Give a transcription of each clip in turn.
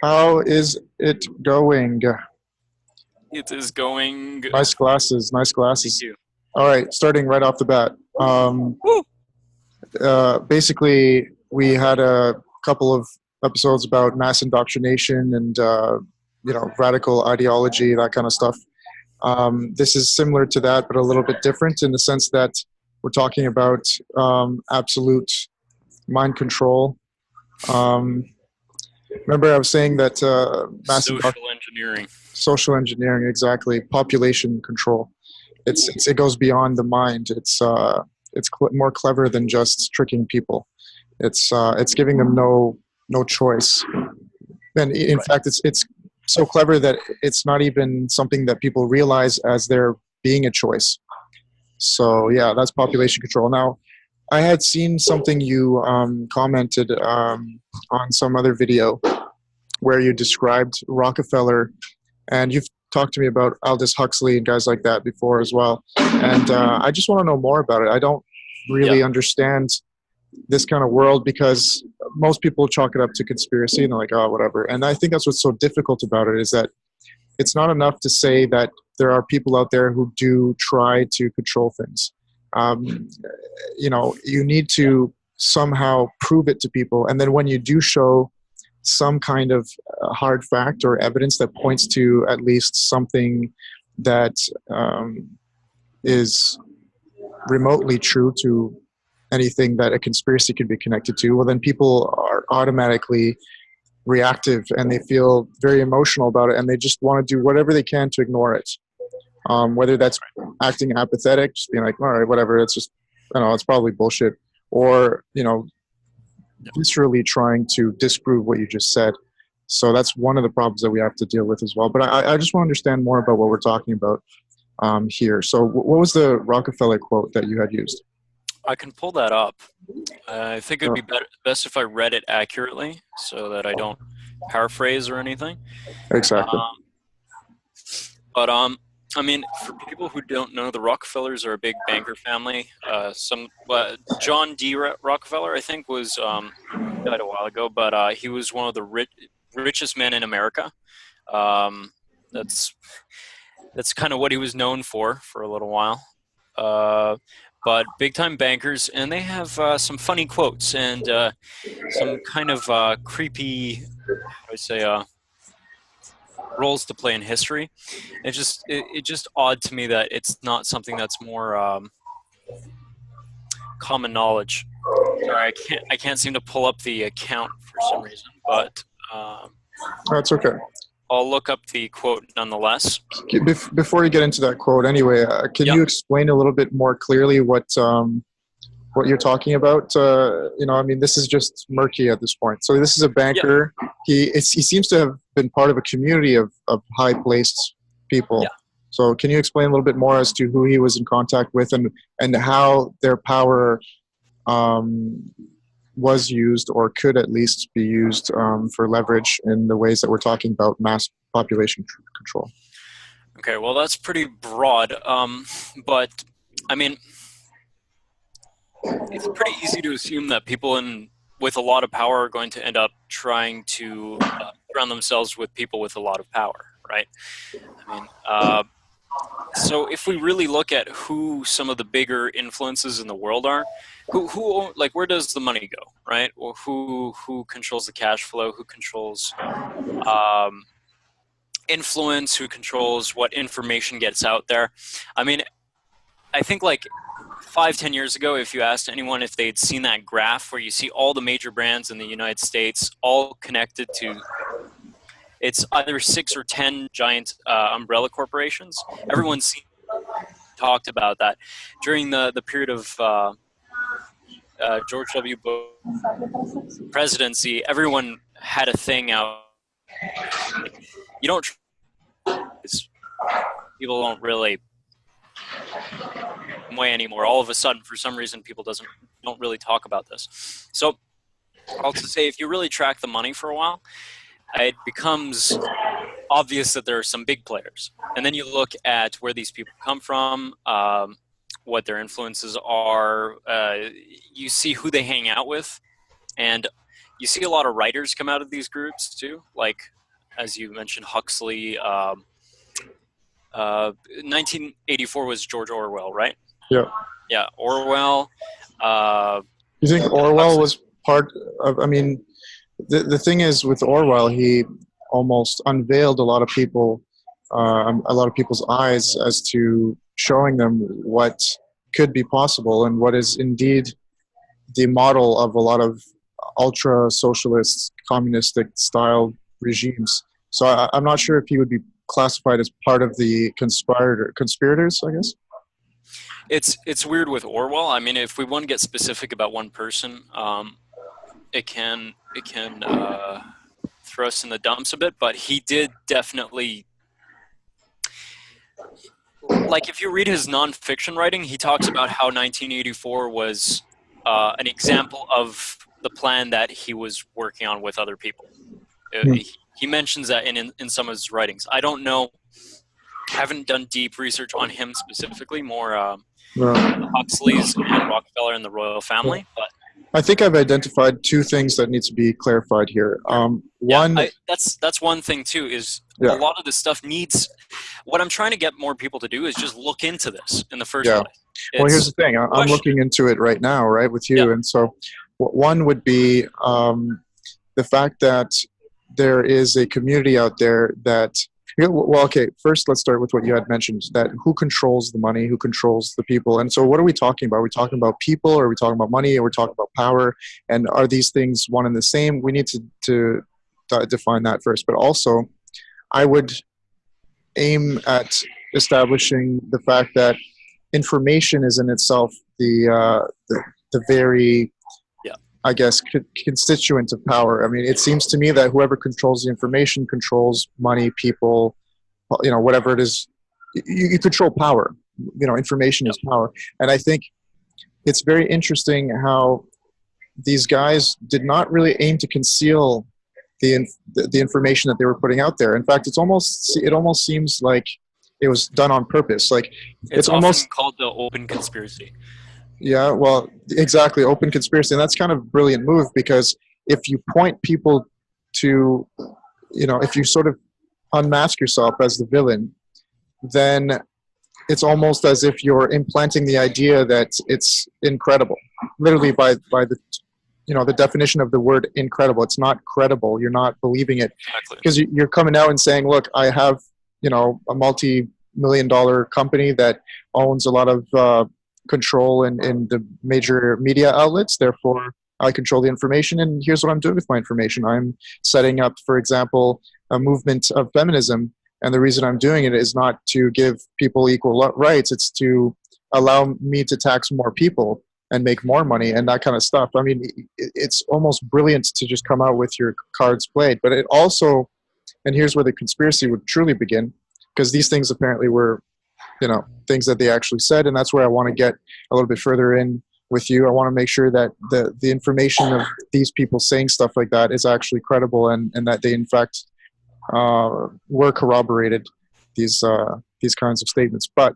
How is it going? It is going. Nice glasses, nice Thank glasses. you. All right, starting right off the bat. Woo! Basically, we had a couple of episodes about mass indoctrination and radical ideology, that kind of stuff. This is similar to that, but a little bit different in the sense that we're talking about absolute mind control. Um, Remember, I was saying that Social engineering. social engineering, exactly, population control. It goes beyond the mind. It's more clever than just tricking people. It's giving them no choice. And in Right. fact, it's so clever that it's not even something that people realize as there being a choice. So yeah, that's population control. Now, I had seen something you commented on some other video where you described Rockefeller, and you've talked to me about Aldous Huxley and guys like that before as well. And I just want to know more about it. I don't Yeah. really understand this kind of world because most people chalk it up to conspiracy and they're like, oh, whatever. And I think that's what's so difficult about it is that it's not enough to say that there are people out there who do try to control things. Um, you need to somehow prove it to people. And then when you do show some kind of hard fact or evidence that points to at least something that is remotely true to anything that a conspiracy could be connected to, well, then people are automatically reactive and they feel very emotional about it and they just want to do whatever they can to ignore it. Whether that's acting apathetic, just being like, all right, whatever, it's just, it's probably bullshit, or, viscerally trying to disprove what you just said. So that's one of the problems that we have to deal with as well. But I just want to understand more about what we're talking about here. So what was the Rockefeller quote that you had used? I can pull that up. I think it'd Uh, be best if I read it accurately so that I don't paraphrase or anything. exactly. Um, but I mean, for people who don't know, the Rockefellers are a big banker family. John D. Rockefeller, I think, was died a while ago, but he was one of the richest men in America. Um, that's that's kind of what he was known for a little while. Uh, but big time bankers, and they have some funny quotes and some kind of creepy, how do I say, roles to play in history. It's just odd to me that it's not something that's more common knowledge. Sorry, I can't seem to pull up the account for some reason, but That's okay. I'll look up the quote nonetheless. Before you get into that quote, anyway, can Yeah, you explain a little bit more clearly what you're talking about? I mean, this is just murky at this point. So this is a yeah, banker. He seems to have been part of a community of high placed yeah. people. So can you explain a little bit more as to who he was in contact with and how their power um, was used or could at least be used for leverage in the ways that we're talking about mass population control? Okay, well that's pretty broad, but I mean, it's pretty easy to assume that people in with a lot of power are going to end up trying to surround themselves with people with a lot of power, right? I mean, so if we really look at who some of the bigger influences in the world are, like where does the money go, right? Or who controls the cash flow? Who controls um, influence? Who controls what information gets out there? I mean, I think like 5, 10 years ago, if you asked anyone if they'd seen that graph where you see all the major brands in the United States all connected to it's either 6 or 10 giant umbrella corporations, everyone's seen talked about that during the period of George W. Bush presidency. Everyone had a thing out. You don't. People don't really way anymore. All of a sudden, for some reason, people don't really talk about this. So, I'll just say, if you really track the money for a while, it becomes obvious that there are some big players, and then you look at where these people come from. What their influences are, you see who they hang out with, and you see a lot of writers come out of these groups too, like as you mentioned, Huxley. 1984 was George Orwell, right? Yeah. Yeah, Orwell. Uh, You think yeah, Orwell Huxley. was part of? I mean, the thing is with Orwell, he almost unveiled a lot of people's eyes as to showing them what could be possible and what is indeed the model of a lot of ultra socialist, communistic style regimes. So I'm not sure if he would be classified as part of the conspirators, I guess. It's weird with Orwell. I mean, if we want to get specific about one person, it can throw us in the dumps a bit. But he did definitely, like, if you read his nonfiction writing, he talks about how 1984 was an example of the plan that he was working on with other people. Hmm. He mentions that in some of his writings. I don't know, haven't done deep research on him specifically, more Huxley's and Rockefeller and the royal family. But I think I've identified two things that need to be clarified here. yeah, One, that's one thing too. Is a yeah, lot of this stuff needs. What I'm trying to get more people to do is just look into this in the first yeah. place. Well, here's the It's thing. I'm question. looking into it right now, right, with Yeah, you. And so, one would be the fact that there is a community out there that. Yeah, well, okay. First, let's start with what you had mentioned: that who controls the money, who controls the people. And so, what are we talking about? Are we talking about people? Or are we talking about money? Or are we talking about power? And are these things one and the same? We need to define that first. But also, I would aim at establishing the fact that information is in itself the very, yeah, I guess, constituent of power. I mean, it seems to me that whoever controls the information controls money, people, whatever it is. You control power. Information yeah. is power. And I think it's very interesting how these guys did not really aim to conceal the information that they were putting out there. In fact, it almost seems like it was done on purpose. Like It's it's often almost, called the open conspiracy. yeah, well, exactly, open conspiracy. And that's kind of a brilliant move, because if you point people to, if you sort of unmask yourself as the villain, then it's almost as if you're implanting the idea that it's incredible, literally by the definition of the word incredible. It's not credible. You're not believing it, Exactly. because you're coming out and saying, look, I have, a multi-million-dollar company that owns a lot of control in the major media outlets. Therefore, I control the information, and here's what I'm doing with my information. I'm setting up, for example, a movement of feminism, and the reason I'm doing it is not to give people equal rights. It's to allow me to tax more people and make more money and that kind of stuff. I mean, it's almost brilliant to just come out with your cards played. But it also, and here's where the conspiracy would truly begin, because these things apparently were, things that they actually said, and that's where I want to get a little bit further in with you. I want to make sure that the information of these people saying stuff like that is actually credible, and that they in fact were corroborated, these kinds of statements. But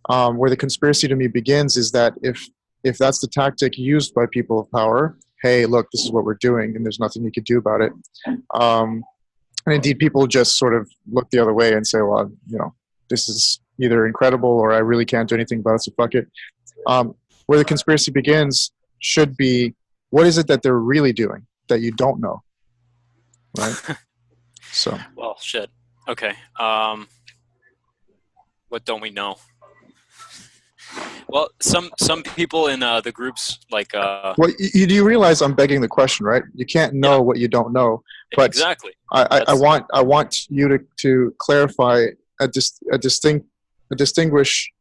where the conspiracy to me begins is that if that's the tactic used by people of power, hey, look, this is what we're doing, and there's nothing you could do about it. And indeed, people just sort of look the other way and say, well, this is either incredible or I really can't do anything about it, so fuck it. Where the conspiracy begins should be, what is it that they're really doing that you don't know, right? So, Well, shit. Okay. What don't we know? Well, some people in the groups like well, you realize I'm begging the question, right? You can't know yeah, what you don't know, but exactly. I want you to clarify a distinguish.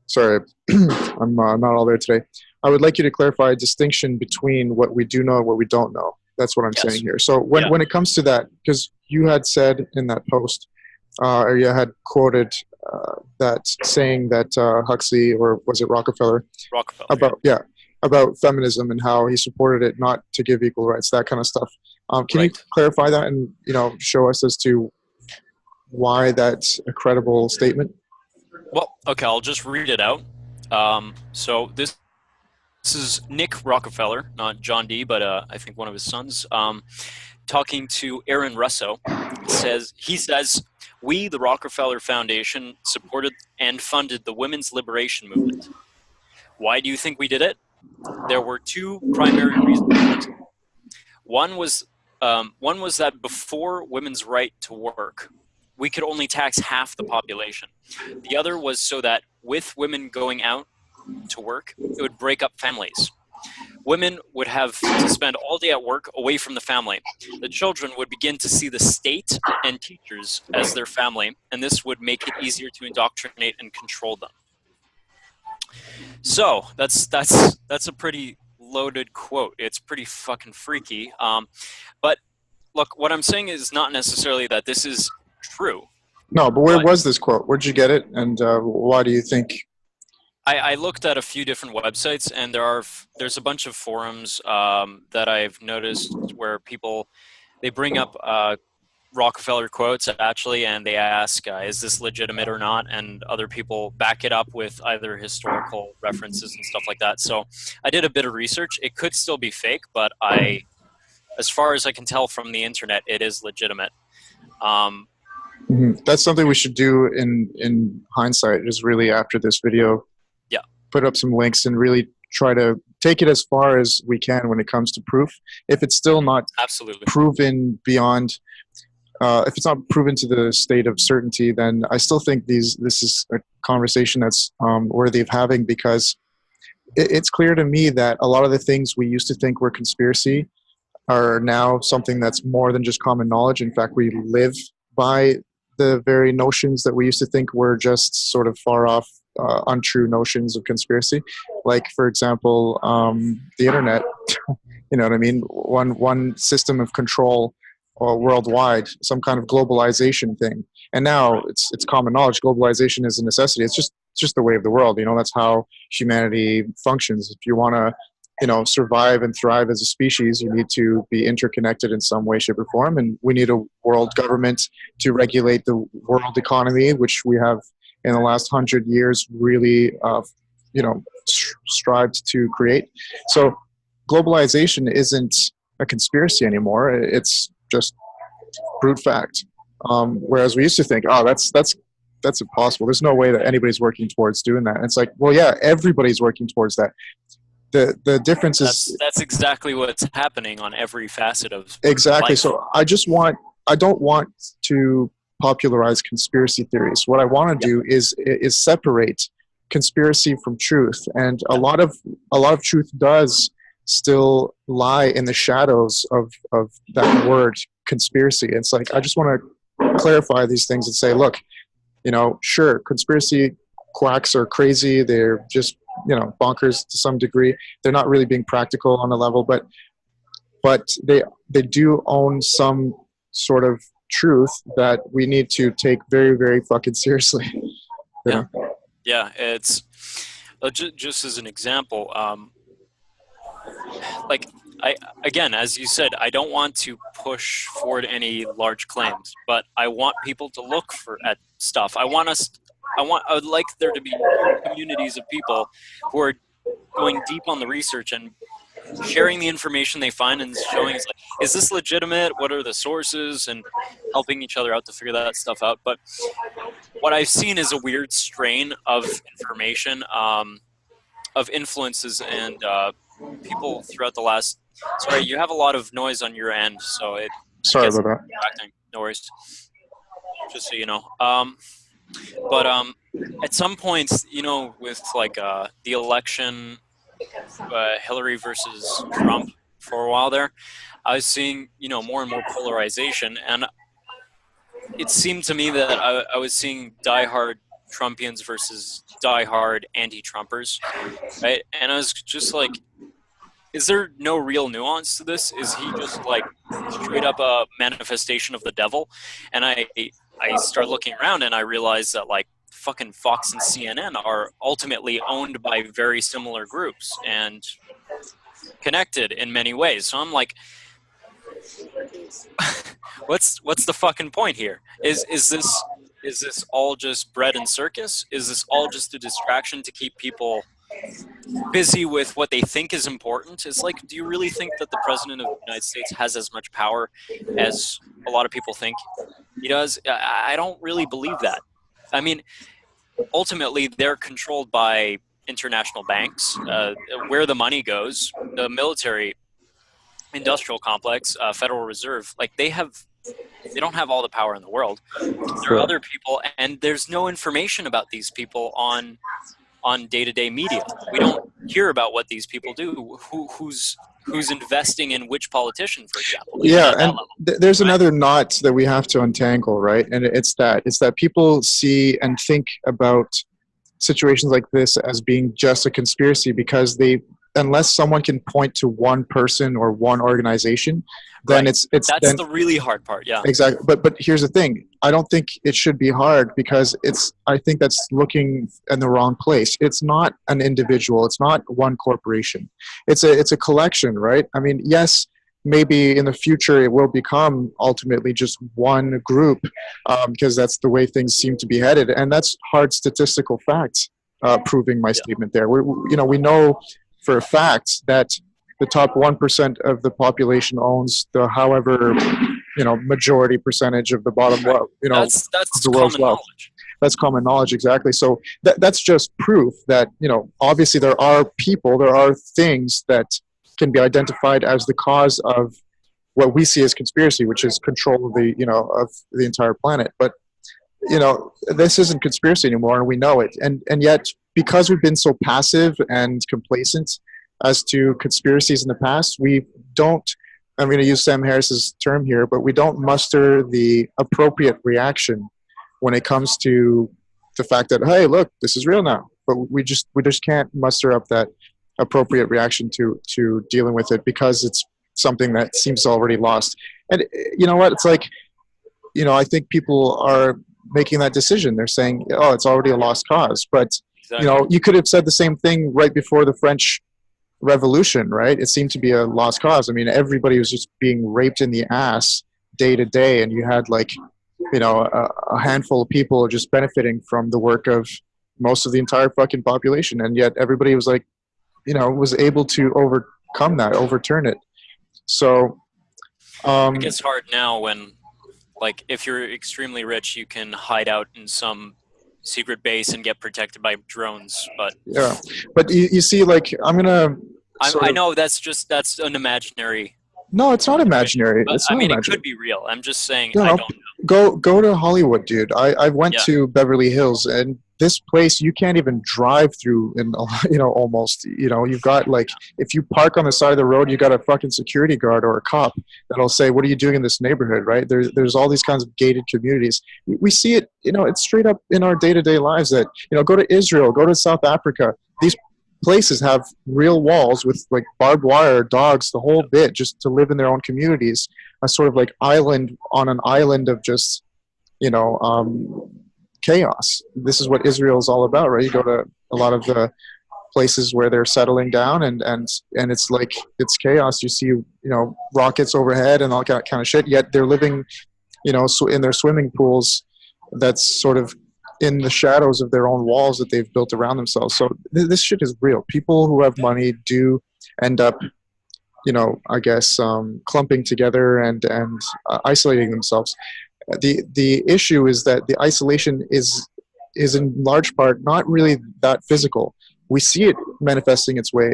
Sorry, I'm not all there today. I would like you to clarify a distinction between what we do know and what we don't know. That's what I'm Yes. saying here. So when it comes to that, because you had said in that post, or you had quoted that saying that Huxley, or was it Rockefeller, Rockefeller. about feminism and how he supported it not to give equal rights, that kind of stuff. Can you Right. clarify that and show us as to why that's a credible statement? Well, okay, I'll just read it out. So this is Nick Rockefeller, not John D, but I think one of his sons, talking to Aaron Russo. He says, "We, the Rockefeller Foundation, supported and funded the women's liberation movement. Why do you think we did it? There were two primary reasons for it. One was one was that before women's right to work, we could only tax half the population. The other was so that with women going out to work, it would break up families. Women would have to spend all day at work away from the family. The children would begin to see the state and teachers as their family, and this would make it easier to indoctrinate and control them." So that's a pretty loaded quote. It's pretty fucking freaky. But look, what I'm saying is not necessarily that this is true. No, but where But was this quote? Where'd you get it, and why do you think? I looked at a few different websites, and there's a bunch of forums that I've noticed where people they bring up Rockefeller quotes actually, and they ask, "Is this legitimate or not?" And other people back it up with either historical references and stuff like that. So I did a bit of research. It could still be fake, but as far as I can tell from the internet, it is legitimate. That's something we should do in hindsight. Is really after this video, Yeah, put up some links and really try to take it as far as we can when it comes to proof. If it's still not absolutely. proven beyond, if it's not proven to the state of certainty, then I still think this is a conversation that's worthy of having, because it's clear to me that a lot of the things we used to think were conspiracy are now something that's more than just common knowledge. In fact, we live by the very notions that we used to think were just sort of far off, untrue notions of conspiracy. Like, for example, the internet. You know what I mean? One system of control worldwide, some kind of globalization thing. And now it's common knowledge. Globalization is a necessity. It's just the way of the world. You know, that's how humanity functions. If you want to, survive and thrive as a species, you need to be interconnected in some way, shape, or form. And we need a world government to regulate the world economy, which we have in the last 100 years really, strived to create. So globalization isn't a conspiracy anymore. It's just brute fact. Whereas we used to think, oh, that's impossible. There's no way that anybody's working towards doing that. And it's like, well, yeah, everybody's working towards that. The difference is that's exactly what's happening on every facet of exactly. life. So I don't want to popularize conspiracy theories. What I want to do is separate conspiracy from truth, and a lot of truth does still lie in the shadows of that word conspiracy. It's like, I just want to clarify these things and say, look, sure, conspiracy quacks are crazy. They're just, bonkers to some degree. They're not really being practical on a level, but they do own some sort of truth that we need to take very, very fucking seriously. Yeah, it's just as an example. Like, again, as you said, I don't want to push forward any large claims, but I want people to look at stuff. I would like there to be communities of people who are going deep on the research and sharing the information they find and showing us, like, is this legitimate? What are the sources? And helping each other out to figure that stuff out. But what I've seen is a weird strain of information, of influences, and people throughout the last. Sorry, you have a lot of noise on your end, so it. Sorry about that. No worries. Just so you know. But at some points, with like the election, Hillary versus Trump for a while there, I was seeing, more and more polarization, and it seemed to me that I was seeing diehard Trumpians versus diehard anti-Trumpers, right? And I was just like, is there no real nuance to this? Is he just like straight up a manifestation of the devil? And I start looking around and I realize that, like, fucking Fox and CNN are ultimately owned by very similar groups and connected in many ways. So I'm like, what's the fucking point here? Is this all just bread and circus? Is this all just a distraction to keep people busy with what they think is important. It's like, do you really think that the president of the United States has as much power as a lot of people think he does? I don't really believe that. I mean, ultimately, they're controlled by international banks. Where the money goes, the military industrial complex, Federal Reserve, like they don't have all the power in the world. There are Sure. other people, and there's no information about these people on day-to-day media. We don't hear about what these people do. Who's investing in which politician, for example, even Yeah, at that and level, there's right? another knot that we have to untangle, right? And it's that people see and think about situations like this as being just a conspiracy because they, unless someone can point to one person or one organization, then Right. it's That's then the really hard part. Yeah. exactly. But here's the thing: I don't think it should be hard because I think that's looking in the wrong place. It's not an individual. It's not one corporation. It's a collection, right? I mean, yes, maybe in the future it will become ultimately just one group because that's the way things seem to be headed, and that's hard statistical facts proving my Yeah. statement there. We know for a fact that the top 1% of the population owns the however majority percentage of the bottom Right. of That's the world's common wealth. knowledge. That's common knowledge, exactly. So that's just proof that obviously there are things that can be identified as the cause of what we see as conspiracy, which is control of the entire planet. But this isn't conspiracy anymore, and we know it. And yet, because we've been so passive and complacent as to conspiracies in the past, we don't. I'm going to use Sam Harris's term here, but we don't muster the appropriate reaction when it comes to the fact that, hey, look, this is real now. But we just can't muster up that appropriate reaction to dealing with it because it's something that seems already lost. And you know what? It's like, I think people are making that decision. They're saying, oh, it's already a lost cause. But, Exactly. you could have said the same thing right before the French Revolution, right? It seemed to be a lost cause. I mean, everybody was just being raped in the ass day to day. And you had like, a handful of people just benefiting from the work of most of the entire fucking population. And yet everybody was like, was able to overturn it. So, It um, gets hard now when, like, if you're extremely rich, you can hide out in some secret base and get protected by drones. But yeah, but you see, like, I'm gonna sort I of know that's an imaginary no, it's not situation. imaginary. But It's I not mean, it could imaginary. be real. I'm just saying No, I no, don't know. go to Hollywood, dude. I went Yeah. to Beverly Hills, and this place you can't even drive through. In almost, you've got like if you park on the side of the road, you got a fucking security guard or a cop that'll say, "What are you doing in this neighborhood?" Right? There's all these kinds of gated communities. We see it. It's straight up in our day to day lives. That go to Israel, go to South Africa. These places have real walls with like barbed wire, dogs, the whole bit, just to live in their own communities. A sort of like island on an island of just you know um, chaos. This is what Israel is all about, right? You go to a lot of the places where they're settling down, and it's like it's chaos. You see rockets overhead and all that kind of shit. Yet they're living in their swimming pools. That's sort of in the shadows of their own walls that they've built around themselves. So this shit is real. People who have money do end up I guess clumping together and isolating themselves. The issue is that the isolation is in large part not really that physical. We see it manifesting its way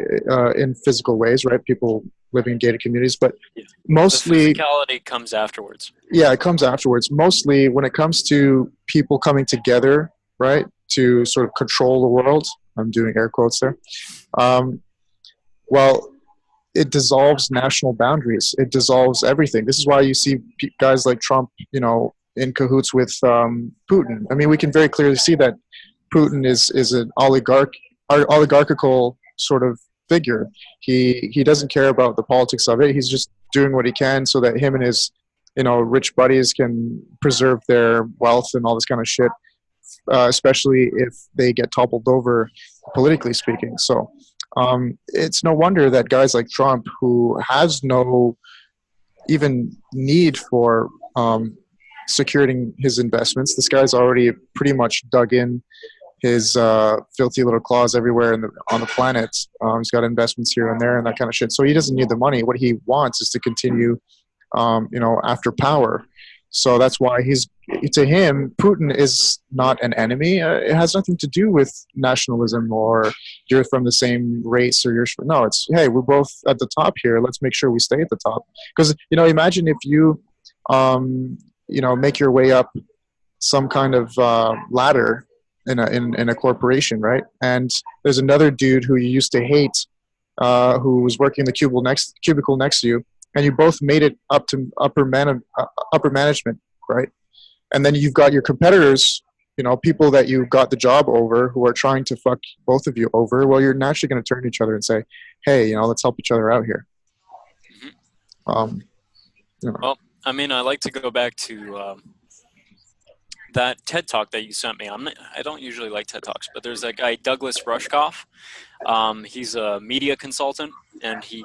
in physical ways, right? People living in gated communities, but Yeah. The mostly, physicality comes afterwards. yeah, it comes afterwards. Mostly when it comes to people coming together, right, to sort of control the world. I'm doing air quotes there. Um, well, it dissolves national boundaries. It dissolves everything. This is why you see guys like Trump, in cahoots with Putin. I mean, we can very clearly see that Putin is an oligarchical sort of figure. He doesn't care about the politics of it. He's just doing what he can so that him and his rich buddies can preserve their wealth and all this kind of shit. Especially if they get toppled over, politically speaking. So it's no wonder that guys like Trump, who has no even need for securing his investments, this guy's already pretty much dug in his filthy little claws everywhere on the planet. He's got investments here and there and that kind of shit. So he doesn't need the money. What he wants is to continue, after power. So that's why to him, Putin is not an enemy. It has nothing to do with nationalism or you're from the same race or no, it's, hey, we're both at the top here. Let's make sure we stay at the top. Because, imagine if you, make your way up some kind of ladder in a corporation, right? And there's another dude who you used to hate, who was working the cubicle next to you, and you both made it up to upper management, right? And then you've got your competitors, people that you got the job over who are trying to fuck both of you over. Well, you're naturally going to turn to each other and say, hey, let's help each other out here. Well, I mean, I like to go back to that TED Talk that you sent me. I don't usually like TED Talks, but there's that guy, Douglas Rushkoff. He's a media consultant, and he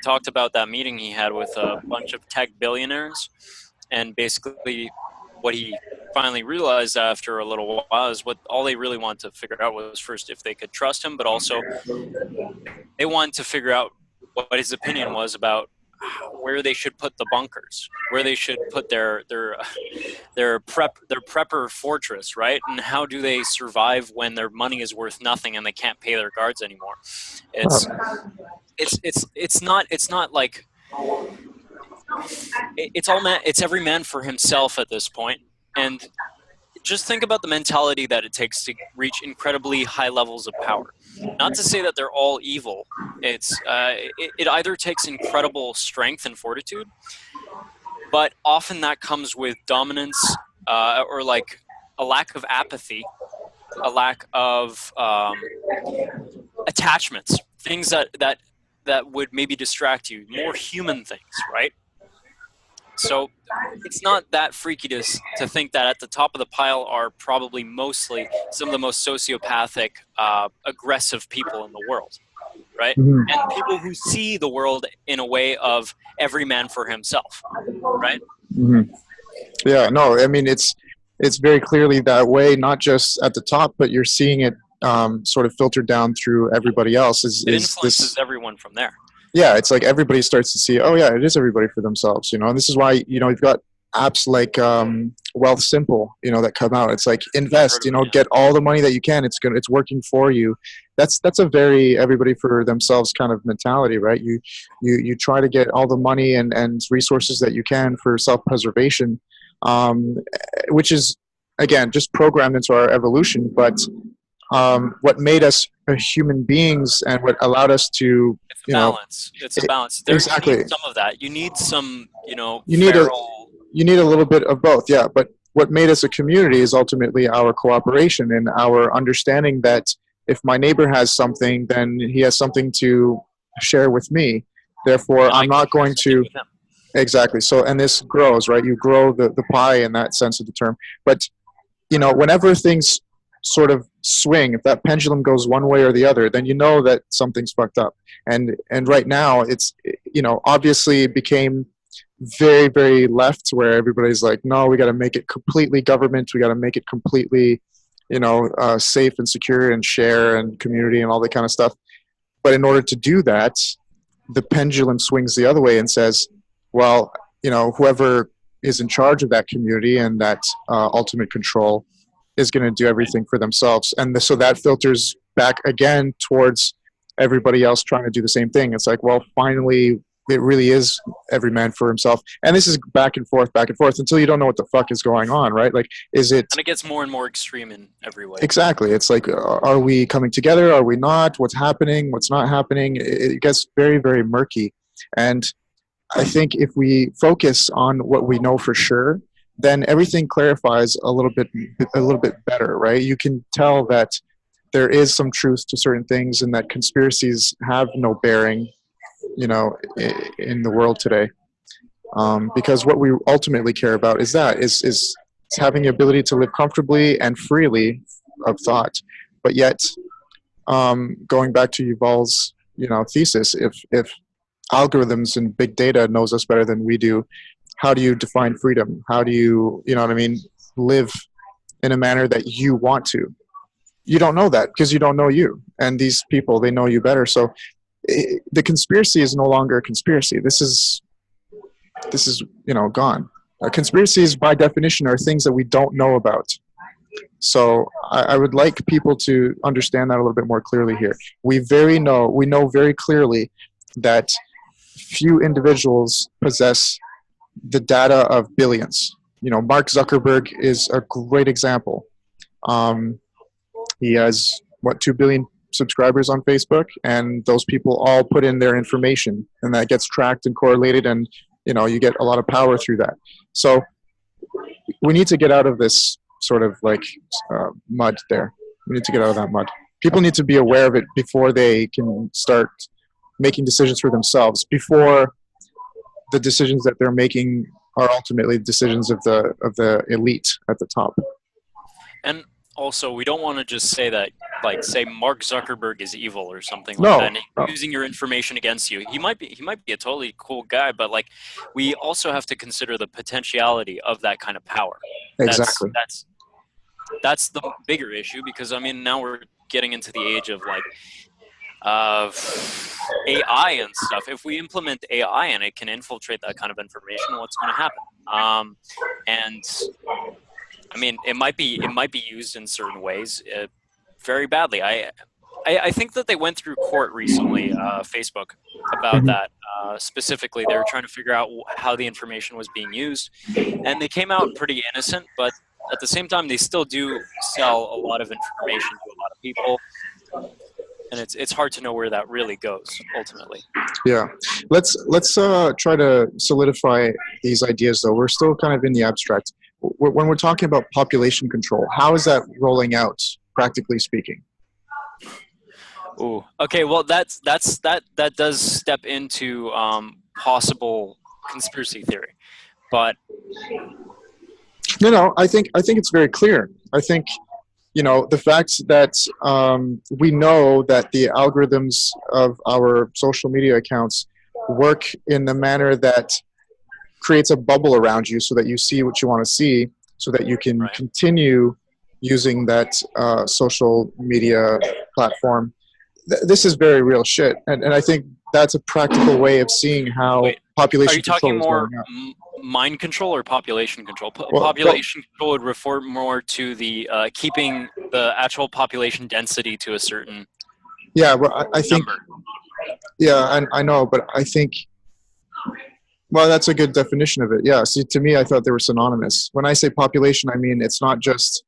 talked about that meeting he had with a bunch of tech billionaires. And basically what he finally realized after a little while is what all they really wanted to figure out was, first, if they could trust him, but also they wanted to figure out what his opinion was about where they should put the bunkers, where they should put their prepper fortress, right? And how do they survive when their money is worth nothing and they can't pay their guards anymore? It's not like it's every man for himself at this point. And just think about the mentality that it takes to reach incredibly high levels of power. Not to say that they're all evil. It either takes incredible strength and fortitude, but often that comes with dominance, or like a lack of apathy, a lack of attachments, things that would maybe distract you, more human things, right? So it's not that freaky to think that at the top of the pile are probably mostly some of the most sociopathic, aggressive people in the world, right? Mm-hmm. And people who see the world in a way of every man for himself, right? Mm-hmm. Yeah, no, I mean, it's very clearly that way, not just at the top, but you're seeing it sort of filtered down through everybody else. It influences everyone from there. Yeah, it's like everybody starts to see, oh yeah, it is everybody for themselves, and this is why, you've got apps like Wealth Simple, that come out. It's like invest, get all the money that you can. It's working for you. That's a very everybody for themselves kind of mentality, right? You try to get all the money and resources that you can for self-preservation, which is, again, just programmed into our evolution. But what made us human beings and what allowed us to, it's a balance. It's a balance. Exactly. You need some of that. You need some, you need a little bit of both, yeah. But what made us a community is ultimately our cooperation and our understanding that if my neighbor has something, then he has something to share with me. Therefore, I'm not going to. Exactly. So, and this grows, right? You grow the pie in that sense of the term. But, whenever things sort of swing, if that pendulum goes one way or the other, then you know that something's fucked up. And right now it's, obviously it became very, very left, where everybody's like, no, we got to make it completely government. We got to make it completely, safe and secure and share and community and all that kind of stuff. But in order to do that, the pendulum swings the other way and says, well, whoever is in charge of that community and that ultimate control is going to do everything for themselves. And so that filters back again towards everybody else trying to do the same thing. It's like, well, finally, it really is every man for himself. And this is back and forth until you don't know what the fuck is going on, right? Like, is it... And it gets more and more extreme in every way. Exactly. It's like, are we coming together? Are we not? What's happening? What's not happening? It gets very, very murky. And I think if we focus on what we know for sure, then everything clarifies a little bit better, right? You can tell that there is some truth to certain things and that conspiracies have no bearing, in the world today. Because what we ultimately care about is having the ability to live comfortably and freely of thought. But yet, going back to Yuval's, thesis, if algorithms and big data knows us better than we do, how do you define freedom? How do you, live in a manner that you want to? you don't know that because you don't know you, and these people, they know you better. So the conspiracy is no longer a conspiracy. This is gone. Conspiracies by definition are things that we don't know about. So I would like people to understand that a little bit more clearly here. We know very clearly that few individuals possess the data of billions. Mark Zuckerberg is a great example. He has, 2 billion subscribers on Facebook, and those people all put in their information, and that gets tracked and correlated, and you get a lot of power through that. So we need to get out of this sort of like mud there. We need to get out of that mud. People need to be aware of it before they can start making decisions for themselves, before the decisions that they're making are ultimately decisions of the elite at the top. And also, we don't want to just say that, like, say Mark Zuckerberg is evil or something like No, that, and no. using your information against you. He might be a totally cool guy, but like, we also have to consider the potentiality of that kind of power. Exactly. That's the bigger issue, because I mean, now we're getting into the age of like AI and stuff. If we implement AI and it can infiltrate that kind of information, what's going to happen? And I mean, it might be used in certain ways very badly. I think that they went through court recently, Facebook, about Mhm. that. Specifically, they were trying to figure out how the information was being used, and they came out pretty innocent. But at the same time, they still do sell a lot of information to a lot of people, and it's hard to know where that really goes ultimately. Yeah, let's try to solidify these ideas. Though we're still kind of in the abstract. When we're talking about population control, how is that rolling out, practically speaking? Ooh. Okay. Well, that does step into possible conspiracy theory, but No, I think it's very clear. I think the fact that we know that the algorithms of our social media accounts work in the manner that creates a bubble around you so that you see what you want to see, so that you can right. continue using that social media platform. This is very real shit, and I think that's a practical way of seeing how Wait, are population you talking control is more going up. mind control or population control? Well, Population control would refer more to the keeping the actual population density to a certain yeah, well, I think, number. yeah, and I know, but I think, well, that's a good definition of it. Yeah. See, to me, I thought they were synonymous. When I say population, I mean it's not just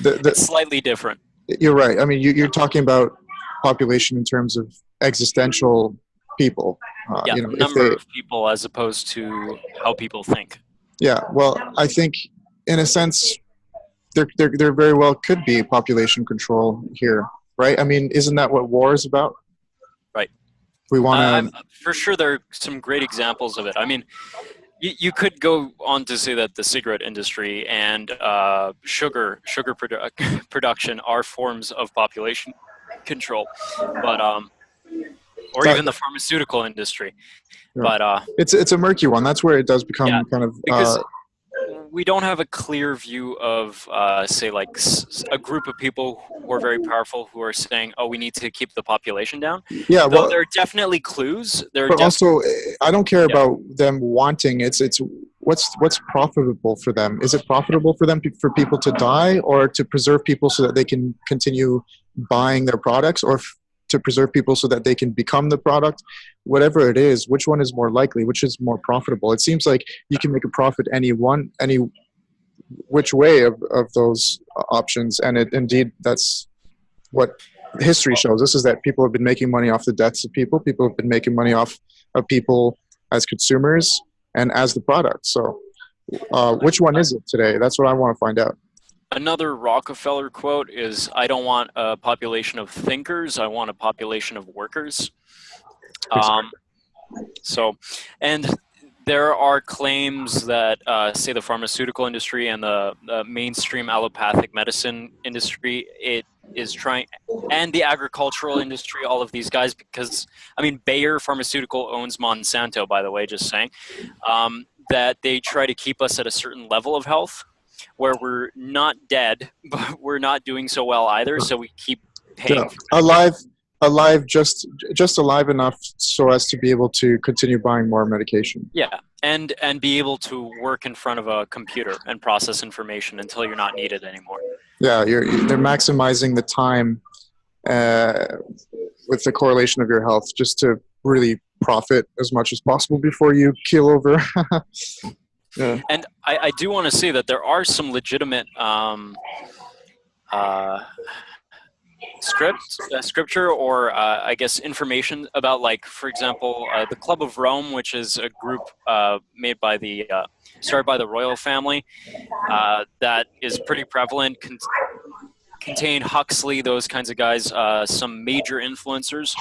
It's the. slightly different. You're right. I mean, you're talking about population in terms of existential people. Yeah, If number they, of people as opposed to how people think. yeah. Well, I think in a sense, there very well could be population control here, right? I mean, isn't that what war is about? Right. We want I'm to. for sure there are some great examples of it. I mean, you could go on to say that the cigarette industry and production are forms of population control, but or That, even the pharmaceutical industry. yeah. But It's a murky one. That's where it does yeah, become kind of. because we don't have a clear view of, say, like a group of people who are very powerful who are saying, "Oh, we need to keep the population down." Yeah. Though Well, there are definitely clues. There are but also, I don't care yeah, about them wanting. It's what's profitable for them. Is it yeah, profitable for them for people to die, or to preserve people so that they can continue buying their products, or to preserve people so that they can become the product? Whatever it is, which one is more likely? Which is more profitable? It seems like you can make a profit any which way of those options, and indeed that's what history well, shows us, is that people have been making money off the deaths of people. People have been making money off of people as consumers and as the product. So, which one is it today? That's what I want to find out. another Rockefeller quote is, "I don't want a population of thinkers. I want a population of workers." Um, Exactly. so, and there are claims that, say, the pharmaceutical industry and the mainstream allopathic medicine industry, it is trying, and the agricultural industry, all of these guys, because, I mean, Bayer Pharmaceutical owns Monsanto, by the way, just saying, that they try to keep us at a certain level of health. where we're not dead, but we're not doing so well either. So we keep paying. Yeah. Alive, just alive enough so as to be able to continue buying more medication. Yeah, and be able to work in front of a computer and process information until you're not needed anymore. Yeah, they're maximizing the time with the correlation of your health just to really profit as much as possible before you keel over. Yeah. And I do want to say that there are some legitimate scripture or I guess information about, like, for example, the Club of Rome, which is a group made by started by the royal family that is pretty prevalent, contained Huxley, those kinds of guys, some major influencers.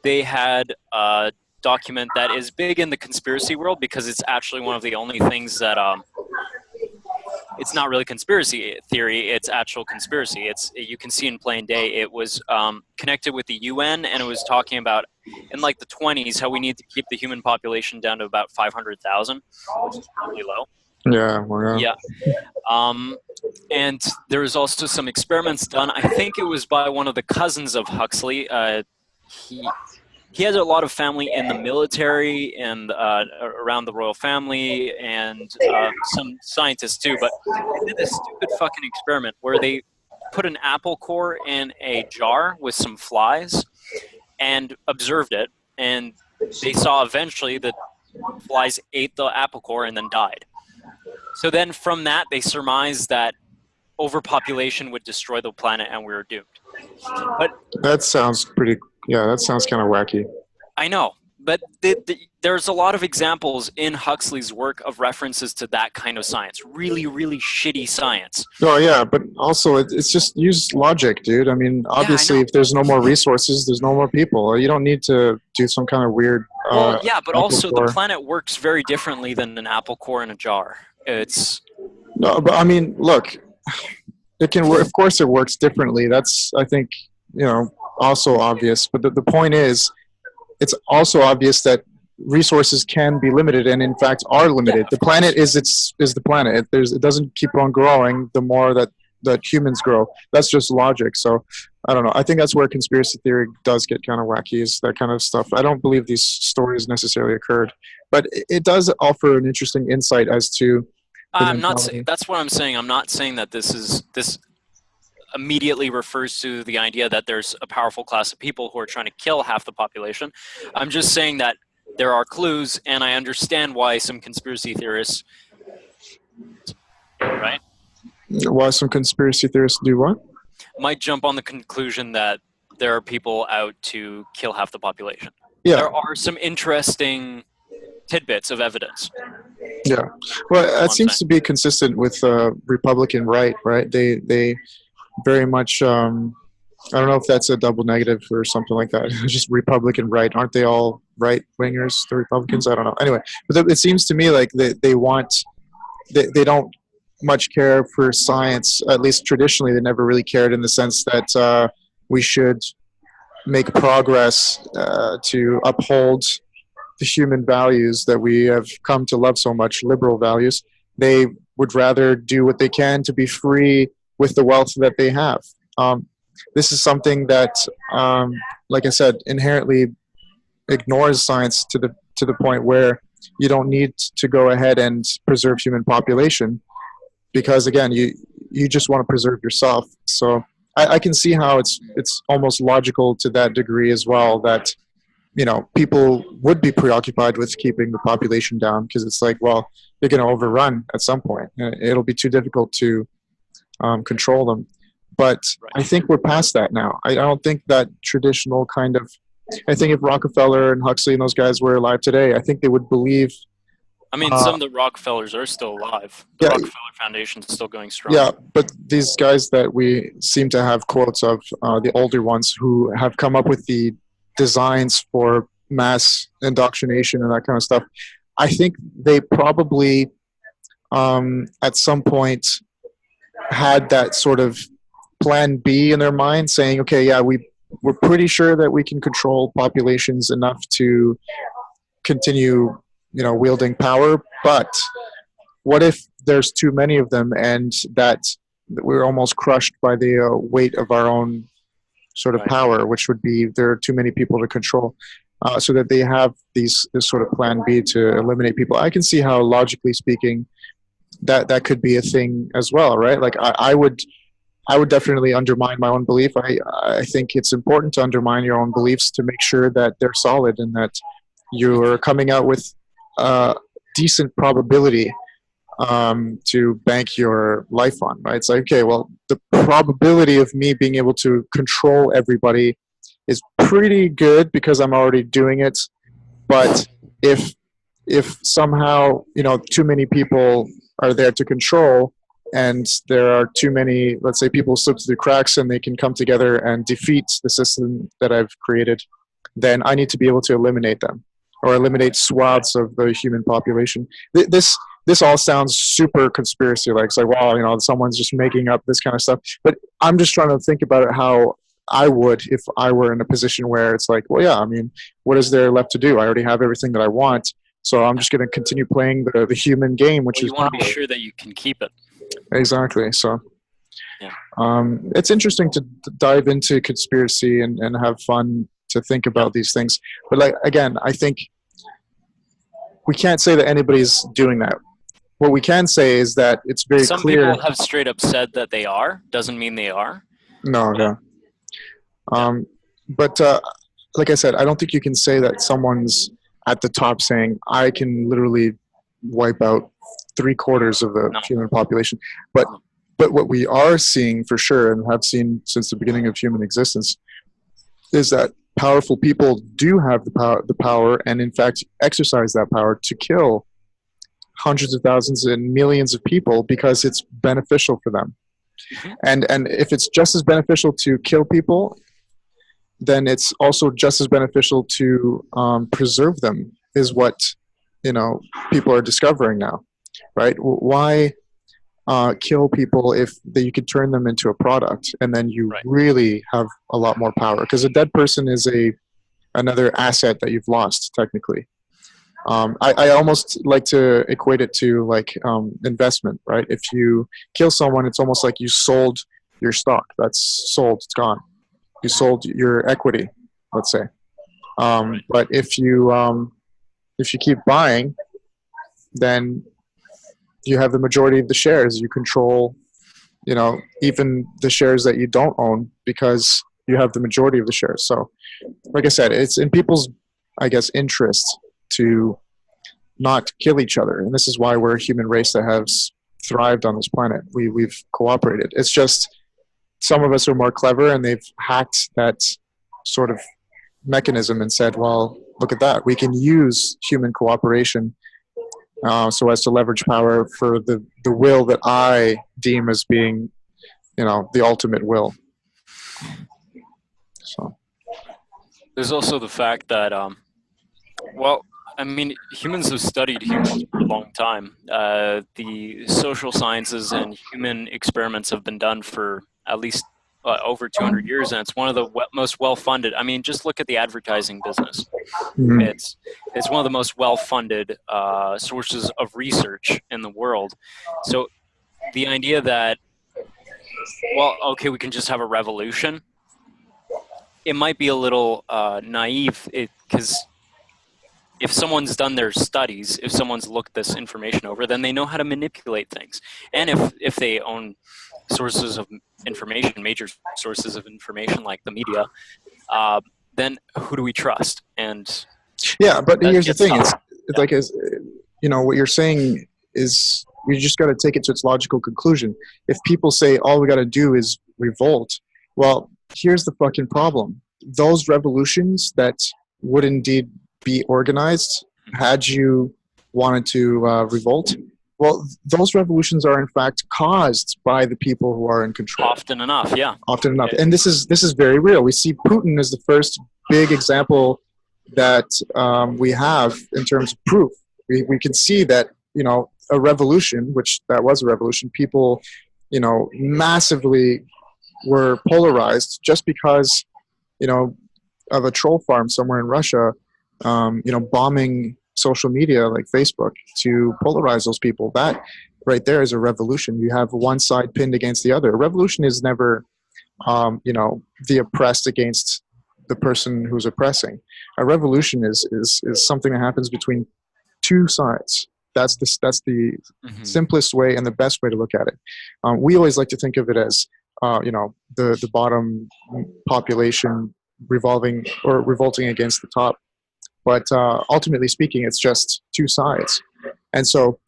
They had a document that is big in the conspiracy world because it's actually one of the only things that it's not really conspiracy theory, it's actual conspiracy. You can see in plain day. It was connected with the UN, and it was talking about in like the 20s how we need to keep the human population down to about 500,000, which is really low. Yeah, well, yeah. And there was also some experiments done. I think it was by one of the cousins of Huxley. He has a lot of family in the military and around the royal family, and some scientists too. But they did this stupid fucking experiment where they put an apple core in a jar with some flies and observed it, and they saw eventually that flies ate the apple core and then died. So then from that, they surmised that overpopulation would destroy the planet and we were doomed. But that sounds pretty. Yeah, that sounds kind of wacky. I know, but there's a lot of examples in Huxley's work of references to that kind of science. Really, really shitty science. Oh yeah, but also it's just use logic, dude. I mean, obviously, if there's no more resources, there's no more people. You don't need to do some kind of weird. Well, yeah, but also the planet works very differently than an apple core in a jar. No, but I mean, look, it can work. Of course, it works differently. That's, I think, also obvious. But the point is, it's also obvious that resources can be limited, and in fact are limited. The planet is the planet. It doesn't keep on growing the more that humans grow. That's just logic. So I don't know. I think that's where conspiracy theory does get kind of wacky, is that kind of stuff. I don't believe these stories necessarily occurred, but it does offer an interesting insight as to. I'm not saying that's what I'm saying. I'm not saying that this immediately refers to the idea that there's a powerful class of people who are trying to kill half the population. I'm just saying that there are clues, and I understand why some conspiracy theorists, right? Why some conspiracy theorists do what? Might jump on the conclusion that there are people out to kill half the population. Yeah. There are some interesting tidbits of evidence. Yeah. Well, that seems to be consistent with Republican right? They very much, I don't know if that's a double negative or something like that. Just Republican right. Aren't they all right-wingers, the Republicans? I don't know. Anyway, but it seems to me like they don't much care for science. At least traditionally, they never really cared, in the sense that we should make progress to uphold the human values that we have come to love so much, liberal values. They would rather do what they can to be free with the wealth that they have. This is something that, like I said, inherently ignores science to the point where you don't need to go ahead and preserve human population, because again, you just want to preserve yourself. So I can see how it's almost logical to that degree as well, that people would be preoccupied with keeping the population down, because it's like, well, they're going to overrun at some point. It'll be too difficult to control them. But right. I think we're past that now. I don't think that traditional kind of. I think if Rockefeller and Huxley and those guys were alive today, I think they would believe. I mean, some of the Rockefellers are still alive. The Rockefeller Foundation is still going strong. Yeah, but these guys that we seem to have quotes of, the older ones who have come up with the designs for mass indoctrination and that kind of stuff, I think they probably at some point had that sort of plan B in their mind, saying, okay, yeah, we're pretty sure that we can control populations enough to continue wielding power, but what if there's too many of them, and that we're almost crushed by the weight of our own sort of Right. power, which would be there are too many people to control, so that they have this sort of plan B to eliminate people. I can see how, logically speaking, that could be a thing as well, right? Like I would definitely undermine my own belief. I think it's important to undermine your own beliefs to make sure that they're solid and that you're coming out with decent probability to bank your life on, right? It's like, okay, well, the probability of me being able to control everybody is pretty good because I'm already doing it. But if somehow, too many people are there to control, and there are too many, let's say, people slip through the cracks and they can come together and defeat the system that I've created, then I need to be able to eliminate them or eliminate swaths of the human population. This all sounds super conspiracy like. It's like, wow, someone's just making up this kind of stuff. But I'm just trying to think about it how I would if I were in a position where it's like, well, yeah, I mean, what is there left to do? I already have everything that I want. So I'm just going to continue playing the human game, which is you want to be power. sure that you can keep it. Exactly. So Yeah. it's interesting to dive into conspiracy and have fun to think about these things. But like, again, I think we can't say that anybody's doing that. What we can say is that it's very Some clear. people have straight up said that they are. Doesn't mean they are. No. But like I said, I don't think you can say that someone's at the top saying, I can literally wipe out 3/4 of the human population. But what we are seeing for sure, and have seen since the beginning of human existence, is that powerful people do have the power, and in fact exercise that power to kill hundreds of thousands and millions of people because it's beneficial for them. And if it's just as beneficial to kill people, then it's also just as beneficial to preserve them, is what people are discovering now, right? Why kill people if you could turn them into a product, and then you really have a lot more power? Because a dead person is another asset that you've lost technically. I almost like to equate it to like investment, right? If you kill someone, it's almost like you sold your stock. That's sold, it's gone. You sold your equity, let's say. But if you keep buying, then you have the majority of the shares. You control, even the shares that you don't own because you have the majority of the shares. So, like I said, it's in people's, I guess, interest to not kill each other. And this is why we're a human race that has thrived on this planet. We've cooperated. It's just some of us are more clever, and they've hacked that sort of mechanism and said, well, look at that. We can use human cooperation so as to leverage power for the will that I deem as being, the ultimate will. So there's also the fact that, humans have studied humans for a long time. The social sciences and human experiments have been done for at least over 200 years, and it's one of the most well-funded. I mean, just look at the advertising business. mm-hmm. It's one of the most well-funded sources of research in the world. So the idea that, we can just have a revolution, it might be a little naive, because if someone's done their studies, if someone's looked this information over, then they know how to manipulate things. And if they own sources of information, major sources of information like the media, then who do we trust? And yeah, but here's the thing: tough. it's like, what you're saying is, we just got to take it to its logical conclusion. If people say all we got to do is revolt, well, here's the fucking problem: those revolutions that would indeed be organized had you wanted to revolt, well, those revolutions are in fact caused by the people who are in control. Often enough. And this is very real. We see Putin as the first big example that we have in terms of proof. We can see that, a revolution, which that was a revolution, people, massively were polarized just because, of a troll farm somewhere in Russia, bombing social media like Facebook to polarize those people. That right there is a revolution. You have one side pinned against the other. A revolution is never, the oppressed against the person who's oppressing. A revolution is something that happens between two sides. That's the simplest way and the best way to look at it. We always like to think of it as the bottom population revolting against the top, but ultimately speaking, it's just two sides. And so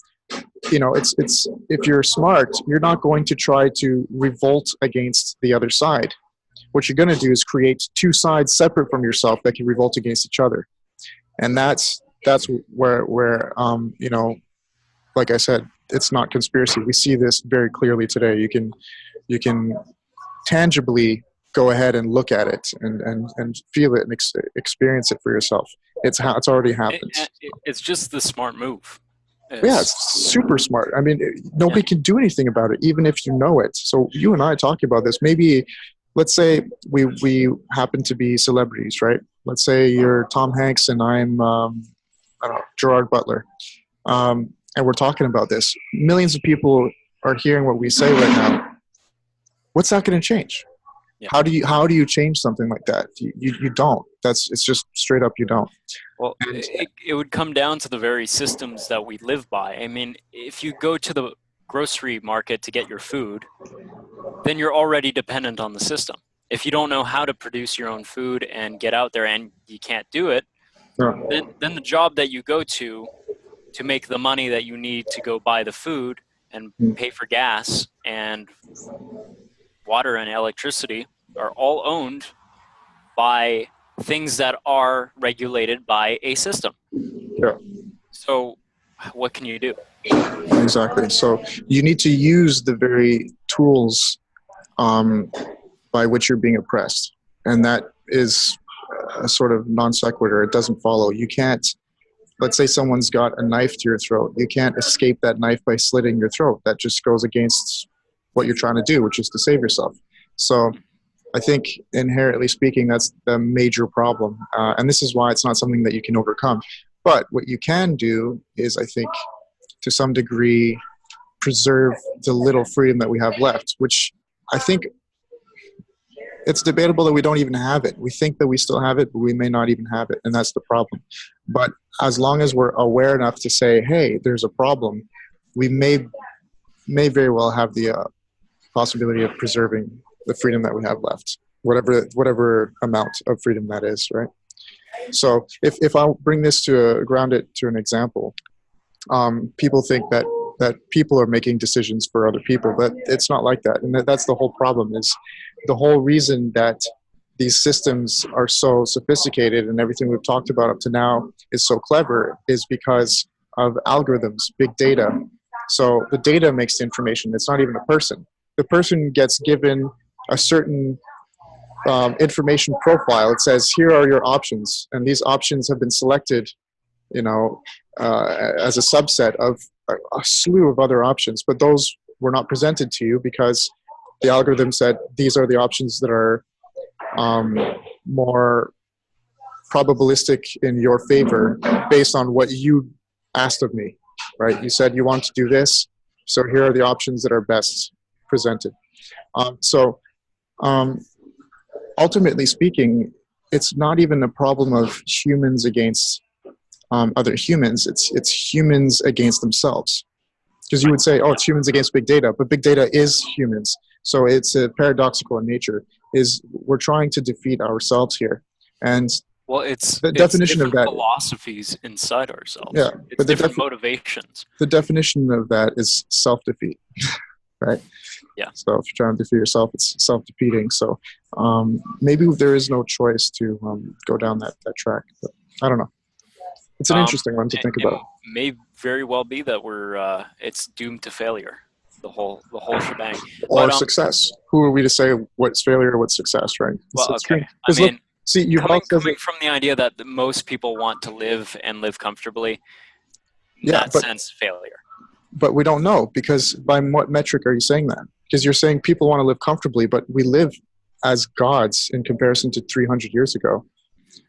it's if you're smart, you're not going to try to revolt against the other side. What you're going to do is create two sides separate from yourself that can revolt against each other. And that's where like I said, it's not conspiracy. We see this very clearly today. You can tangibly go ahead and look at it and feel it and experience it for yourself. It's already happened. It's just the smart move. It's super smart. I mean, nobody can do anything about it, even if you know it. So you and I talking about this, maybe let's say we happen to be celebrities, right? Let's say you're Tom Hanks and I'm I don't know, Gerard Butler, and we're talking about this. Millions of people are hearing what we say right now. What's that going to change? Yeah. How do you change something like that? You don't. It's just straight up you don't. Well, it would come down to the very systems that we live by. I mean, if you go to the grocery market to get your food, then you're already dependent on the system. If you don't know how to produce your own food and get out there and you can't do it, then the job that you go to make the money that you need to go buy the food and pay for gas and water and electricity are all owned by things that are regulated by a system. Yeah. So what can you do? Exactly. So you need to use the very tools by which you're being oppressed. And that is a sort of non sequitur. It doesn't follow. You can't, let's say someone's got a knife to your throat. You can't escape that knife by slitting your throat. That just goes against what you're trying to do, which is to save yourself. So I think inherently speaking, that's the major problem. And this is why it's not something that you can overcome. But what you can do is, I think, to some degree, preserve the little freedom that we have left, which I think it's debatable that we don't even have it. We think that we still have it, but we may not even have it. And that's the problem. But as long as we're aware enough to say, hey, there's a problem, we may very well have the possibility of preserving the freedom that we have left, whatever amount of freedom that is, right? So if I'll bring this ground it to an example, people think that people are making decisions for other people, but it's not like that. And that's the whole problem. Is the whole reason that these systems are so sophisticated and everything we've talked about up to now is so clever is because of algorithms, big data. So the data makes the information. It's not even a person. The person gets given a certain information profile. It says, here are your options. And these options have been selected, as a subset of a slew of other options. But those were not presented to you because the algorithm said, these are the options that are more probabilistic in your favor based on what you asked of me, right? You said you want to do this. So here are the options that are best presented. Ultimately speaking, it's not even a problem of humans against other humans. It's humans against themselves. Because you would say, oh, it's humans against big data, but big data is humans. So it's paradoxical in nature. Is we're trying to defeat ourselves here, and it's the definition of that philosophies inside ourselves. Yeah, but different motivations. The definition of that is self-defeat, right? Yeah. So if you're trying to defeat yourself, it's self-defeating. So maybe there is no choice to go down that track. But I don't know. It's an interesting one to think about. It may very well be that we're it's doomed to failure, the whole shebang. Or success. Who are we to say what's failure, what's success, right? Well, okay. I mean, coming from the idea that most people want to live and live comfortably, sense, failure. But we don't know, because by what metric are you saying that? Because you're saying people want to live comfortably, but we live as gods in comparison to 300 years ago.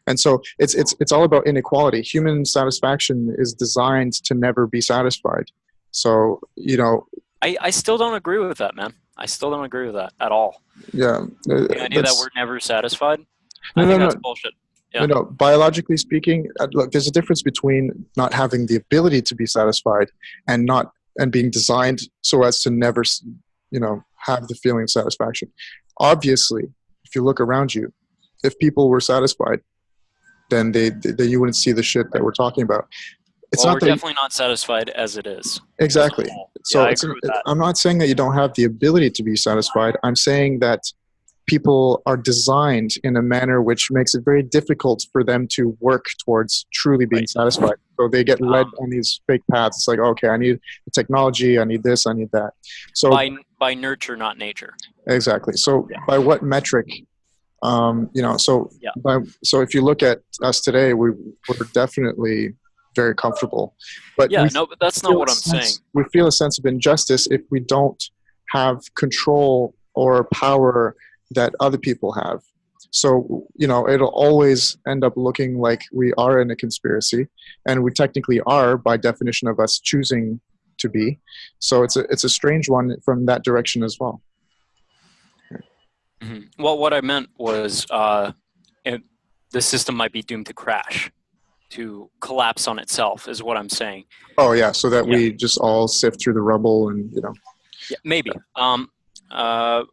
And so it's all about inequality. Human satisfaction is designed to never be satisfied. So, you know, I still don't agree with that, man. I still don't agree with that at all. yeah, The idea that that's we're never satisfied, no, I no, think no, that's bullshit. no, Yeah. no. Biologically speaking, look, there's a difference between not having the ability to be satisfied and not and being designed so as to never, you know, have the feeling of satisfaction. Obviously, if you look around you, if people were satisfied, then they you wouldn't see the shit that we're talking about. It's Well, not we're that definitely not satisfied as it is, as a exactly. whole. Yeah, So I it's agree with that. I'm not saying that you don't have the ability to be satisfied. I'm saying that people are designed in a manner which makes it very difficult for them to work towards truly being Right. satisfied. So they get led Um, on these fake paths. It's like, okay, I need the technology, I need this, I need that. So by nurture, not nature. exactly. So Yeah. by what metric? You know, so Yeah. so if you look at us today, we're definitely very comfortable, but Yeah. No, but that's not what I'm saying. we feel a sense of injustice if we don't have control or power that other people have. So, you know, it'll always end up looking like we are in a conspiracy, and we technically are by definition of us choosing to be. So it's a strange one from that direction as well. Well, what I meant was the system might be doomed to crash, to collapse on itself, is what I'm saying. Oh yeah, so that Yeah. we just all sift through the rubble and, you know. Yeah, maybe.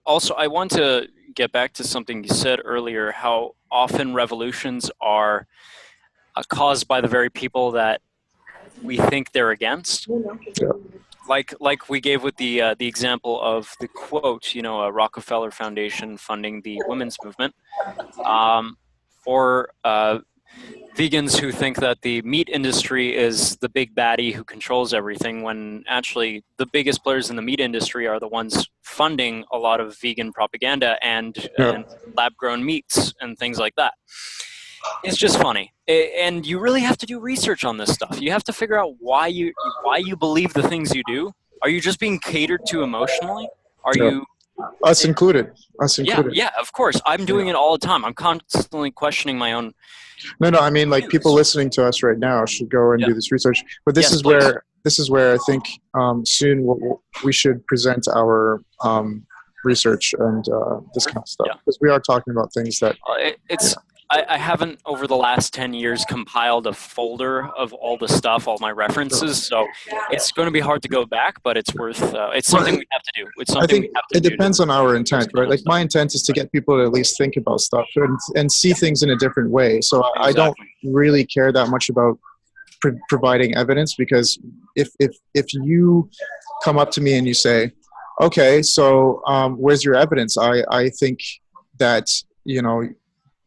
Also, I want to get back to something you said earlier, how often revolutions are caused by the very people that we think they're against. Yeah. Like we gave with the example of the quote, you know, a Rockefeller Foundation funding the women's movement, or vegans who think that the meat industry is the big baddie who controls everything, when actually the biggest players in the meat industry are the ones funding a lot of vegan propaganda and lab-grown meats and things like that. It's just funny, and you really have to do research on this stuff. You have to figure out why you believe the things you do. Are you just being catered to emotionally? Are Yeah. you Us included. Us yeah, included. yeah, of course. I'm doing it all the time. I'm constantly questioning my own. No, I mean, like, people views. listening to us right now should go and Yeah. do this research. But this Yes, is please. where I think soon we should present our research and this kind of stuff, Yeah. because we are talking about things that It's I haven't over the last 10 years compiled a folder of all the stuff, all my references, so it's going to be hard to go back, but it's worth it's something we have to do. It's I something think we have to it do depends on our intent, right? Like, my stuff. intent is to get people to at least think about stuff and see things in a different way. So I don't Exactly. really care that much about providing evidence, because if you come up to me and you say, okay, so where's your evidence? I think that, you know,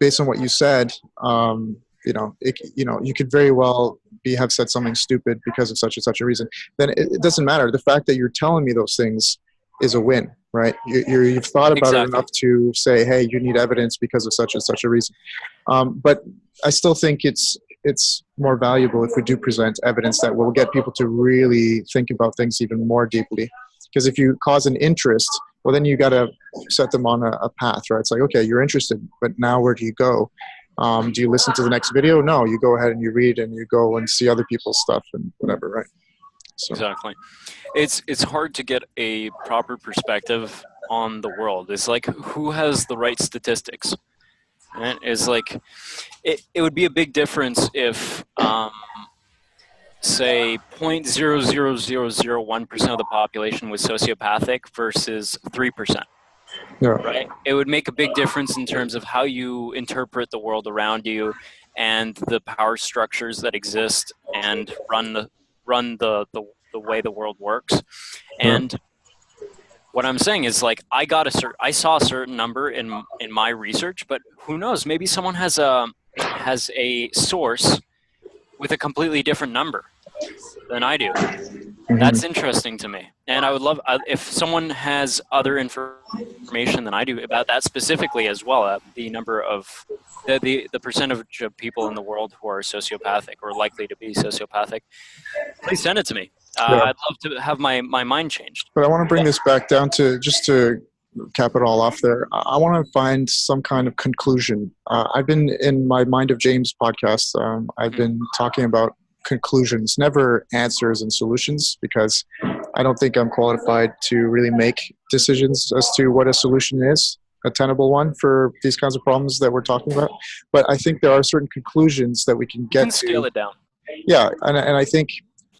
based on what you said, you know, you could very well have said something stupid because of such and such a reason. Then it doesn't matter. The fact that you're telling me those things is a win, right? You've thought about it Exactly. enough to say, hey, you need evidence because of such and such a reason. But I still think it's more valuable if we do present evidence that will get people to really think about things even more deeply. Because if you cause an interest, well, then you got to set them on a path, right? It's like, okay, you're interested, but now where do you go? Do you listen to the next video? No, you go ahead and you read and you go and see other people's stuff and whatever, right? So. Exactly. It's hard to get a proper perspective on the world. It's like, who has the right statistics? And it's like it would be a big difference if say 0.00001% of the population was sociopathic versus 3%. Yeah. Right? It would make a big difference in terms of how you interpret the world around you and the power structures that exist and run the way the world works. And what I'm saying is, like, I saw a certain number in my research, but who knows? Maybe someone has a source with a completely different number than I do. That's interesting to me, and I would love if someone has other information than I do about that specifically as well. The number of the percentage of people in the world who are sociopathic or likely to be sociopathic. Please send it to me. Yeah. I'd love to have my mind changed. But I want to bring this back down to just to cap it all off there, I want to find some kind of conclusion. I've been in my Mind of James podcast. I've been talking about conclusions, never answers and solutions, because I don't think I'm qualified to really make decisions as to what a solution is, a tenable one for these kinds of problems that we're talking about. But I think there are certain conclusions that we can You get can scale to. it down. Yeah, and I think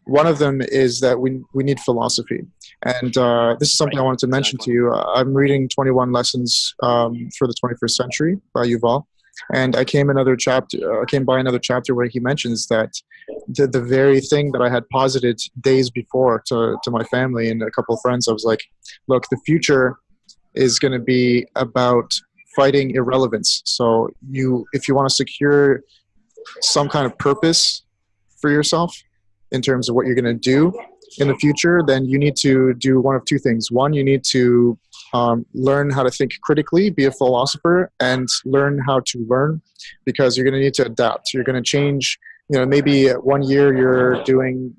one of them is that we need philosophy. And this is something I wanted to mention to you. I'm reading 21 Lessons for the 21st Century by Yuval. And I came by another chapter where he mentions that the very thing that I had posited days before to my family and a couple of friends, I was like, look, the future is going to be about fighting irrelevance. So if you want to secure some kind of purpose for yourself in terms of what you're going to do in the future, then you need to do one of two things. One, you need to learn how to think critically, be a philosopher, and learn how to learn, because you're going to need to adapt. You're going to change. Maybe 1 year you're doing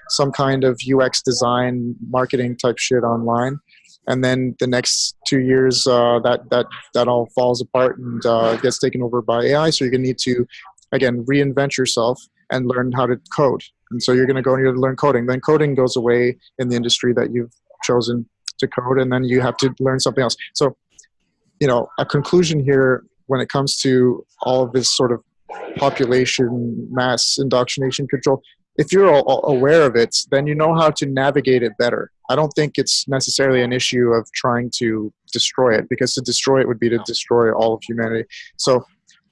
some kind of UX design, marketing type shit online, and then the next 2 years that all falls apart and gets taken over by AI. So you're going to need to, again, reinvent yourself and learn how to code. And so you're going to go and you're going to learn coding. Then coding goes away in the industry that you've chosen to code, and then you have to learn something else. So, a conclusion here when it comes to all of this sort of population, mass indoctrination control, if you're all aware of it, then you know how to navigate it better. I don't think it's necessarily an issue of trying to destroy it, because to destroy it would be to destroy all of humanity. So,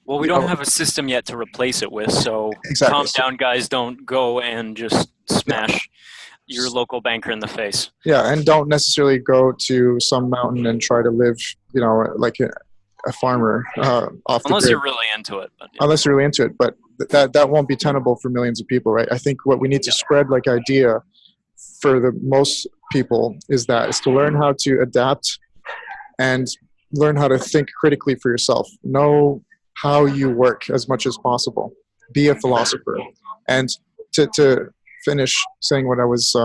well, we don't have a system yet to replace it with, so exactly. Calm down, guys. Don't go and just smash your local banker in the face. Yeah, and don't necessarily go to some mountain and try to live, like a farmer off the Unless grid. you're really into it. But, yeah. Unless you're really into it, but that won't be tenable for millions of people, right? I think what we need to spread like idea for the most people is to learn how to adapt and learn how to think critically for yourself. Know how you work as much as possible. Be a philosopher. And to finish saying what I was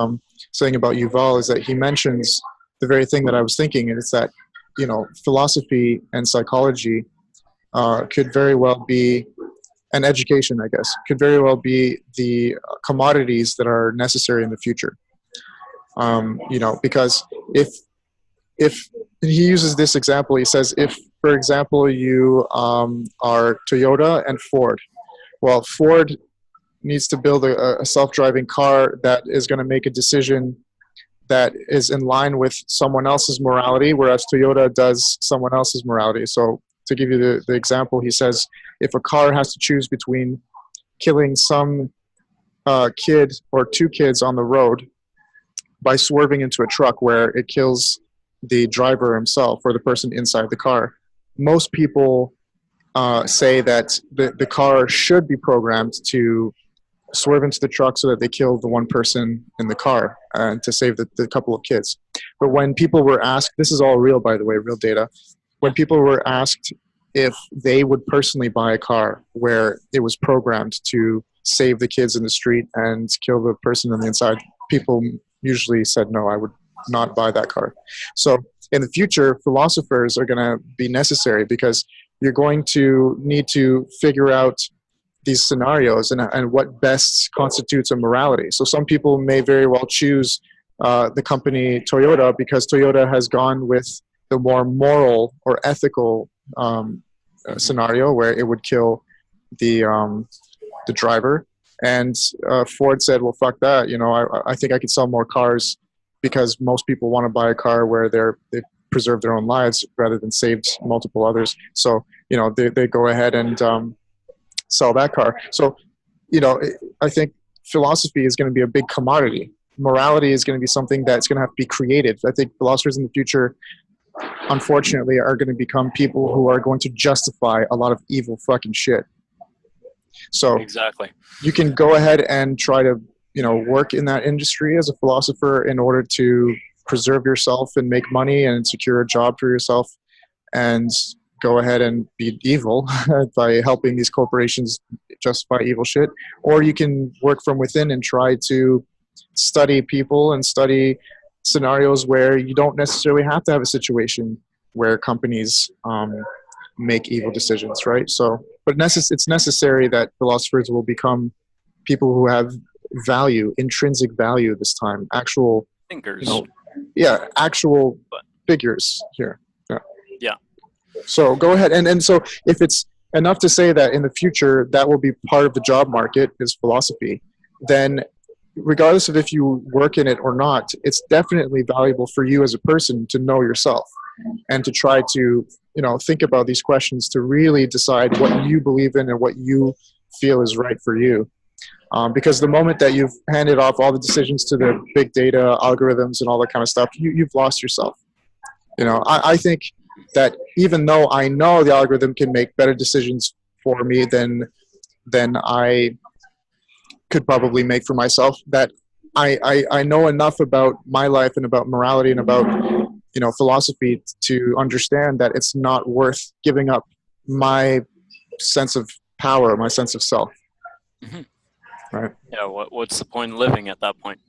saying about Yuval is that he mentions the very thing that I was thinking, and it's that philosophy and psychology could very well be, and education, I guess, could very well be the commodities that are necessary in the future. Because if he uses this example, he says, if, for example, you are Toyota and Ford, well, Ford needs to build a self-driving car that is going to make a decision that is in line with someone else's morality, whereas Toyota does someone else's morality. So to give you the example, he says, if a car has to choose between killing some kid or two kids on the road by swerving into a truck where it kills the driver himself or the person inside the car, most people say that the car should be programmed to swerve into the truck so that they kill the one person in the car and to save the couple of kids. But when people were asked, this is all real, by the way, real data, when people were asked if they would personally buy a car where it was programmed to save the kids in the street and kill the person on the inside, people usually said, no, I would not buy that car. So in the future, philosophers are going to be necessary, because you're going to need to figure out these scenarios and what best constitutes a morality. So some people may very well choose the company Toyota because Toyota has gone with the more moral or ethical scenario where it would kill the driver. And Ford said, well, fuck that. I think I could sell more cars because most people want to buy a car where they preserve their own lives rather than saved multiple others. So, they go ahead and sell that car. So, I think philosophy is going to be a big commodity. Morality is going to be something that's going to have to be created. I think philosophers in the future, unfortunately, are going to become people who are going to justify a lot of evil fucking shit. So exactly, you can go ahead and try to, work in that industry as a philosopher in order to preserve yourself and make money and secure a job for yourself, and go ahead and be evil by helping these corporations justify evil shit. Or you can work from within and try to study people and study scenarios where you don't necessarily have to have a situation where companies make evil decisions, right? So, but it's necessary that philosophers will become people who have value, intrinsic value this time, actual thinkers. Actual figures here. Yeah. So go ahead, and so if it's enough to say that in the future that will be part of the job market is philosophy, then regardless of if you work in it or not, it's definitely valuable for you as a person to know yourself and to try to think about these questions to really decide what you believe in and what you feel is right for you. Because the moment that you've handed off all the decisions to the big data algorithms and all that kind of stuff, you've lost yourself. I think that even though I know the algorithm can make better decisions for me than I could probably make for myself, that I know enough about my life and about morality and about philosophy to understand that it's not worth giving up my sense of power, my sense of self. Mm-hmm. Right. Yeah. What's the point of living at that point?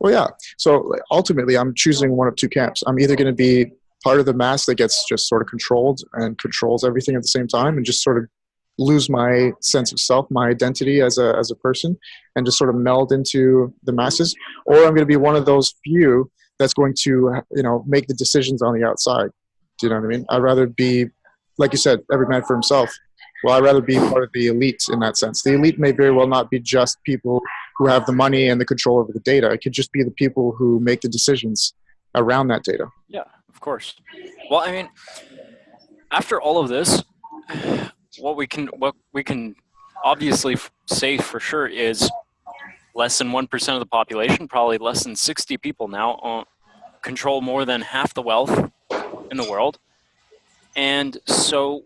Well, yeah. So ultimately, I'm choosing one of two camps. I'm either going to be part of the mass that gets just sort of controlled and controls everything at the same time, and just sort of lose my sense of self, my identity as a person, and just sort of meld into the masses, or I'm going to be one of those few that's going to make the decisions on the outside. Do you know what I mean? I'd rather be, like you said, every man for himself. Well, I'd rather be part of the elite in that sense. The elite may very well not be just people who have the money and the control over the data. It could just be the people who make the decisions around that data. Yeah, of course. Well, I mean, after all of this, what we can obviously say for sure is less than 1% of the population, probably less than 60 people now, control more than half the wealth in the world. And so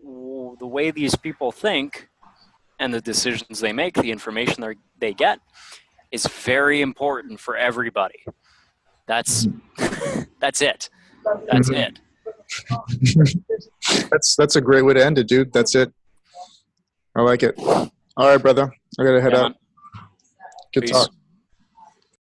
the way these people think and the decisions they make, the information they get, is very important for everybody. That's it. That's it. That's a great way to end it, dude. That's it. I like it. All right, brother. I gotta head out. Good talk.